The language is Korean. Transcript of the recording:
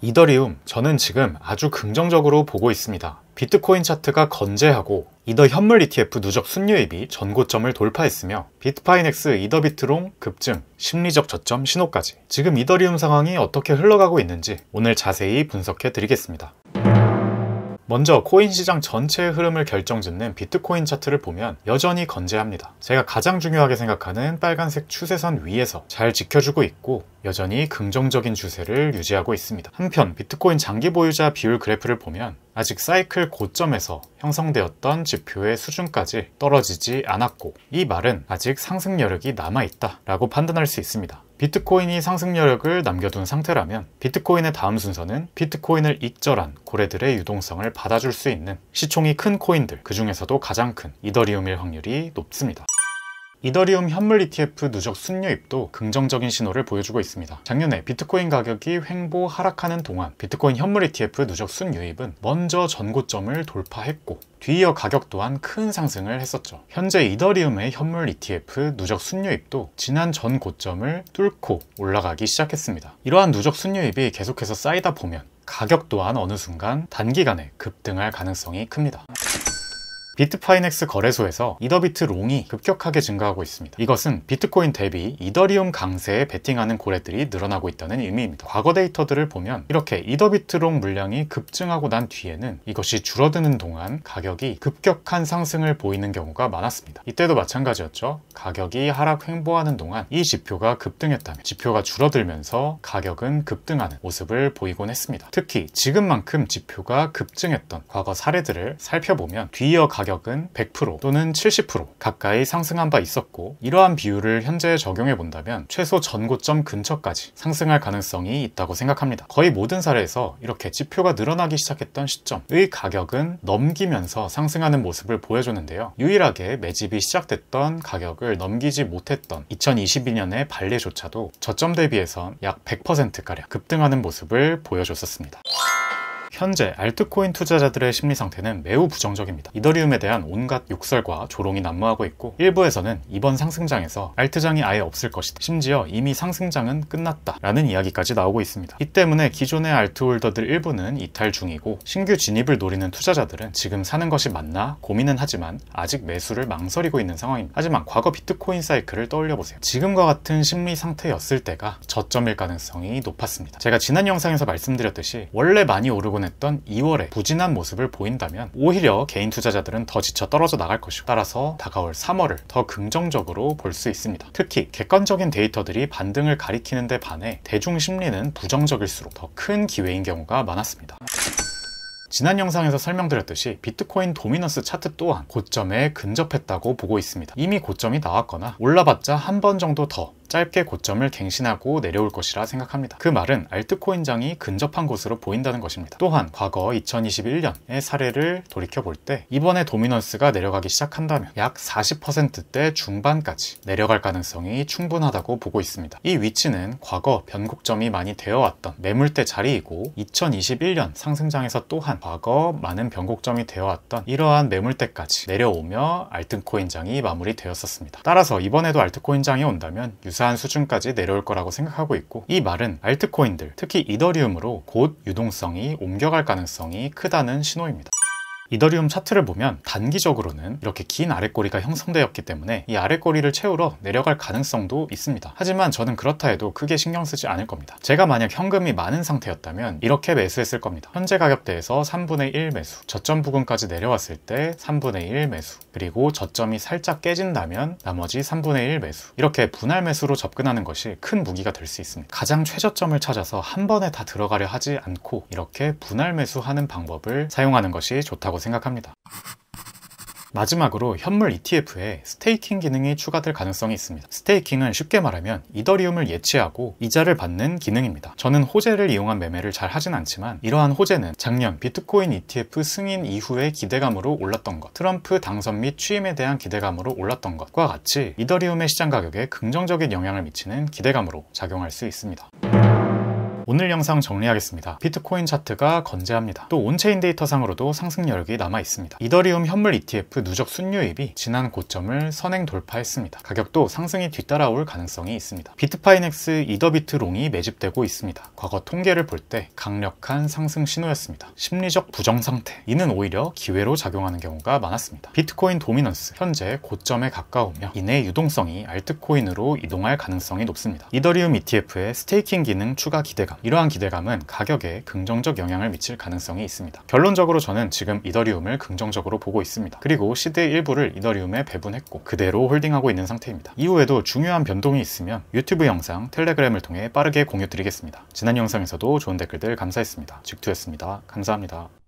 이더리움, 저는 지금 아주 긍정적으로 보고 있습니다. 비트코인 차트가 건재하고 이더 현물 ETF 누적 순유입이 전고점을 돌파했으며 비트파이넥스 이더비트롱 급증, 심리적 저점 신호까지. 지금 이더리움 상황이 어떻게 흘러가고 있는지 오늘 자세히 분석해 드리겠습니다. 먼저 코인 시장 전체의 흐름을 결정짓는 비트코인 차트를 보면 여전히 건재합니다. 제가 가장 중요하게 생각하는 빨간색 추세선 위에서 잘 지켜주고 있고 여전히 긍정적인 추세를 유지하고 있습니다. 한편 비트코인 장기 보유자 비율 그래프를 보면 아직 사이클 고점에서 형성되었던 지표의 수준까지 떨어지지 않았고, 이 말은 아직 상승 여력이 남아있다 라고 판단할 수 있습니다. 비트코인이 상승 여력을 남겨둔 상태라면 비트코인의 다음 순서는 비트코인을 익절한 고래들의 유동성을 받아줄 수 있는 시총이 큰 코인들, 그 중에서도 가장 큰 이더리움일 확률이 높습니다. 이더리움 현물 ETF 누적 순유입도 긍정적인 신호를 보여주고 있습니다. 작년에 비트코인 가격이 횡보 하락하는 동안 비트코인 현물 ETF 누적 순유입은 먼저 전고점을 돌파했고 뒤이어 가격 또한 큰 상승을 했었죠. 현재 이더리움의 현물 ETF 누적 순유입도 지난 전 고점을 뚫고 올라가기 시작했습니다. 이러한 누적 순유입이 계속해서 쌓이다 보면 가격 또한 어느 순간 단기간에 급등할 가능성이 큽니다. 비트파이넥스 거래소에서 이더비트 롱이 급격하게 증가하고 있습니다. 이것은 비트코인 대비 이더리움 강세에 베팅하는 고래들이 늘어나고 있다는 의미입니다. 과거 데이터들을 보면 이렇게 이더비트 롱 물량이 급증하고 난 뒤에는 이것이 줄어드는 동안 가격이 급격한 상승을 보이는 경우가 많았습니다. 이때도 마찬가지였죠. 가격이 하락 횡보하는 동안 이 지표가 급등했다면 지표가 줄어들면서 가격은 급등하는 모습을 보이곤 했습니다. 특히 지금만큼 지표가 급증했던 과거 사례들을 살펴보면 뒤이어 가격은 100% 또는 70% 가까이 상승한 바 있었고, 이러한 비율을 현재 적용해 본다면 최소 전고점 근처까지 상승할 가능성이 있다고 생각합니다. 거의 모든 사례에서 이렇게 지표가 늘어나기 시작했던 시점의 가격은 넘기면서 상승하는 모습을 보여줬는데요. 유일하게 매집이 시작됐던 가격을 넘기지 못했던 2022년의 발레조차도 저점 대비해선 약 100%가량 급등하는 모습을 보여줬었습니다. 현재 알트코인 투자자들의 심리 상태는 매우 부정적입니다. 이더리움에 대한 온갖 욕설과 조롱이 난무하고 있고, 일부에서는 이번 상승장에서 알트장이 아예 없을 것이다, 심지어 이미 상승장은 끝났다 라는 이야기까지 나오고 있습니다. 이 때문에 기존의 알트 홀더들 일부는 이탈 중이고, 신규 진입을 노리는 투자자들은 지금 사는 것이 맞나 고민은 하지만 아직 매수를 망설이고 있는 상황입니다. 하지만 과거 비트코인 사이클을 떠올려보세요. 지금과 같은 심리 상태였을 때가 저점일 가능성이 높았습니다. 제가 지난 영상에서 말씀드렸듯이 원래 많이 오르곤 했던 2월에 부진한 모습을 보인다면 오히려 개인 투자자들은 더 지쳐 떨어져 나갈 것이고, 따라서 다가올 3월을 더 긍정적으로 볼 수 있습니다. 특히 객관적인 데이터들이 반등을 가리키는 데 반해 대중 심리는 부정적일수록 더 큰 기회인 경우가 많았습니다. 지난 영상에서 설명드렸듯이 비트코인 도미넌스 차트 또한 고점에 근접했다고 보고 있습니다. 이미 고점이 나왔거나 올라봤자 한 번 정도 더 짧게 고점을 갱신하고 내려올 것이라 생각합니다. 그 말은 알트코인장이 근접한 곳으로 보인다는 것입니다. 또한 과거 2021년의 사례를 돌이켜볼 때 이번에 도미넌스가 내려가기 시작한다면 약 40%대 중반까지 내려갈 가능성이 충분하다고 보고 있습니다. 이 위치는 과거 변곡점이 많이 되어왔던 매물대 자리이고, 2021년 상승장에서 또한 과거 많은 변곡점이 되어왔던 이러한 매물대까지 내려오며 알트코인장이 마무리되었었습니다. 따라서 이번에도 알트코인장이 온다면 유사한 수준까지 내려올 거라고 생각하고 있고, 이 말은 알트코인들, 특히 이더리움으로 곧 유동성이 옮겨갈 가능성이 크다는 신호입니다. 이더리움 차트를 보면 단기적으로는 이렇게 긴 아랫꼬리가 형성되었기 때문에 이 아랫꼬리를 채우러 내려갈 가능성도 있습니다. 하지만 저는 그렇다 해도 크게 신경 쓰지 않을 겁니다. 제가 만약 현금이 많은 상태였다면 이렇게 매수했을 겁니다. 현재 가격대에서 3분의 1 매수, 저점 부근까지 내려왔을 때 3분의 1 매수, 그리고 저점이 살짝 깨진다면 나머지 3분의 1 매수, 이렇게 분할 매수로 접근하는 것이 큰 무기가 될 수 있습니다. 가장 최저점을 찾아서 한 번에 다 들어가려 하지 않고 이렇게 분할 매수하는 방법을 사용하는 것이 좋다고 생각합니다. 마지막으로 현물 ETF에 스테이킹 기능이 추가될 가능성이 있습니다. 스테이킹은 쉽게 말하면 이더리움을 예치하고 이자를 받는 기능입니다. 저는 호재를 이용한 매매를 잘 하진 않지만 이러한 호재는 작년 비트코인 ETF 승인 이후의 기대감으로 올랐던 것, 트럼프 당선 및 취임에 대한 기대감으로 올랐던 것과 같이 이더리움의 시장 가격에 긍정적인 영향을 미치는 기대감으로 작용할 수 있습니다. 오늘 영상 정리하겠습니다. 비트코인 차트가 건재합니다. 또 온체인 데이터 상으로도 상승 여력이 남아 있습니다. 이더리움 현물 ETF 누적 순유입이 지난 고점을 선행 돌파했습니다. 가격도 상승이 뒤따라올 가능성이 있습니다. 비트파이넥스 이더비트롱이 매집되고 있습니다. 과거 통계를 볼 때 강력한 상승 신호였습니다. 심리적 부정 상태, 이는 오히려 기회로 작용하는 경우가 많았습니다. 비트코인 도미넌스 현재 고점에 가까우며 이내 유동성이 알트코인으로 이동할 가능성이 높습니다. 이더리움 ETF의 스테이킹 기능 추가 기대감, 이러한 기대감은 가격에 긍정적 영향을 미칠 가능성이 있습니다. 결론적으로 저는 지금 이더리움을 긍정적으로 보고 있습니다. 그리고 시드의 일부를 이더리움에 배분했고 그대로 홀딩하고 있는 상태입니다. 이후에도 중요한 변동이 있으면 유튜브 영상, 텔레그램을 통해 빠르게 공유 드리겠습니다. 지난 영상에서도 좋은 댓글들 감사했습니다. 직투였습니다. 감사합니다.